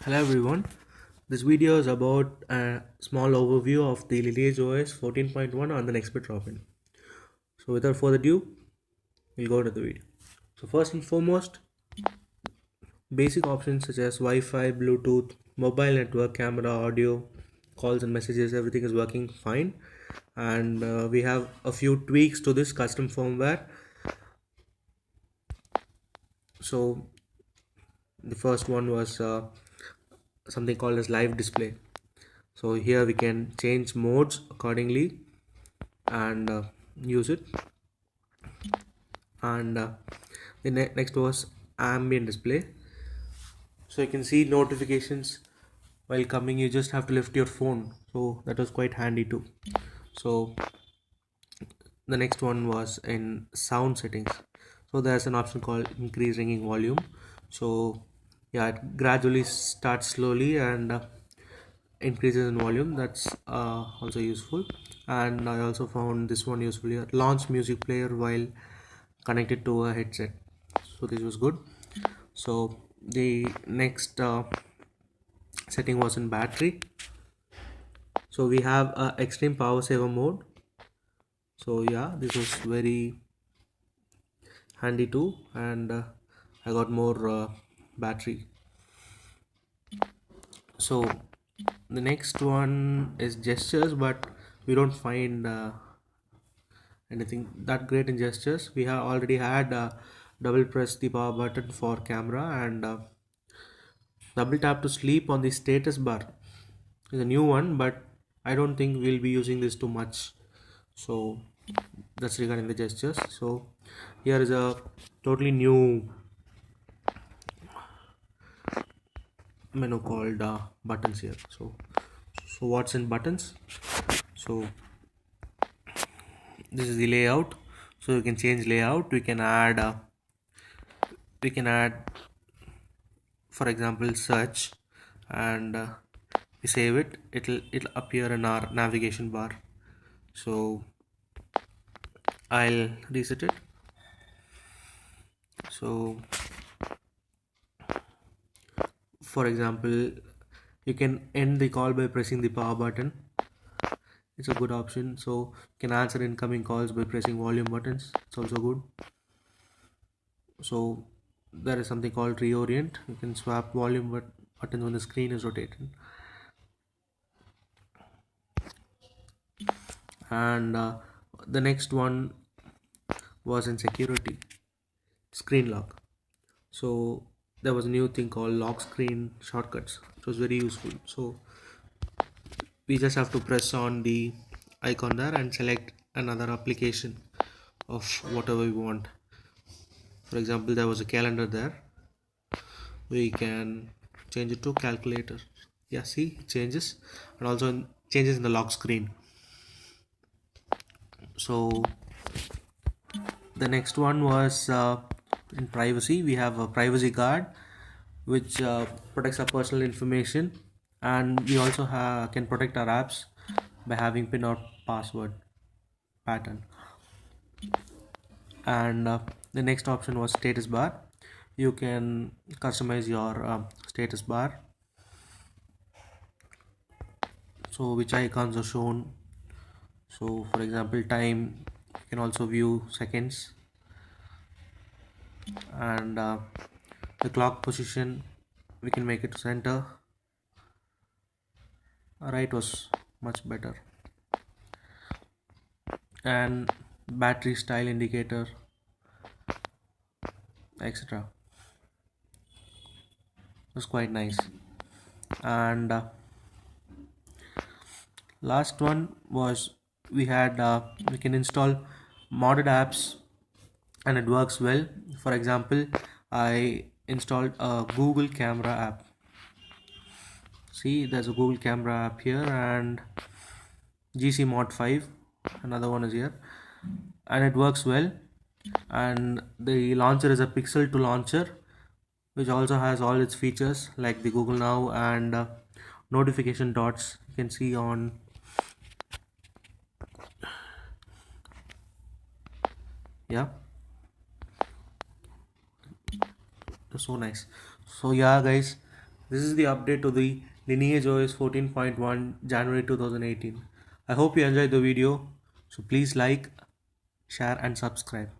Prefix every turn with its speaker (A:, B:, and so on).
A: Hello everyone. This video is about a small overview of the Lineage OS 14.1 on the Nextbit Robin. So without further ado, we'll go to the video. So first and foremost, basic options such as Wi-Fi, Bluetooth, mobile network, camera, audio, calls and messages, everything is working fine. And we have a few tweaks to this custom firmware. So the first one was something called as live display. So here we can change modes accordingly and use it. And the next was ambient display. So you can see notifications while coming. You just have to lift your phone, so that was quite handy too. So the next one was in sound settings. So there's an option called increase ringing volume. So yeah, it gradually starts slowly and increases in volume. That's also useful. And I also found this one useful here: launch music player while connected to a headset. So this was good. So the next setting was in battery. So we have extreme power saver mode. So yeah, this was very handy too, and I got more battery. So the next one is gestures, but we don't find anything that great in gestures. We have already had double press the power button for camera and double tap to sleep on the status bar is a new one, but I don't think we'll be using this too much. So that's regarding the gestures. So here is a totally new menu called buttons here. So what's in buttons? So this is the layout. So you can change layout. We can add for example search, and we save it. It'll appear in our navigation bar. So I'll reset it. So for example, you can end the call by pressing the power button. It's a good option. So you can answer incoming calls by pressing volume buttons. It's also good. So there is something called reorient. You can swap volume buttons when the screen is rotated. And the next one was in security, screen lock. So there was a new thing called lock screen shortcuts. It was very useful. So we just have to press on the icon there and select another application of whatever we want. For example, there was a calendar there. We can change it to calculator. Yeah, see, it changes, and also changes in the lock screen. So the next one was in privacy. We have a privacy guard which protects our personal information, and we also can protect our apps by having pin or password pattern. And the next option was status bar. You can customize your status bar, so which icons are shown. So for example, time, you can also view seconds, and the clock position, we can make it to center. Right was much better. And battery style indicator, etc., was quite nice. And last one was we can install modded apps and it works well. For example, I installed a Google camera app. See, there's a Google camera app here, and GC mod 5, another one is here, and it works well. And the launcher is a pixel to launcher, which also has all its features like the Google Now and notification dots you can see on. Yeah, that's so nice. So yeah guys, This is the update to the Lineage OS 14.1 January 2018. I hope you enjoyed the video. So please like, share and subscribe.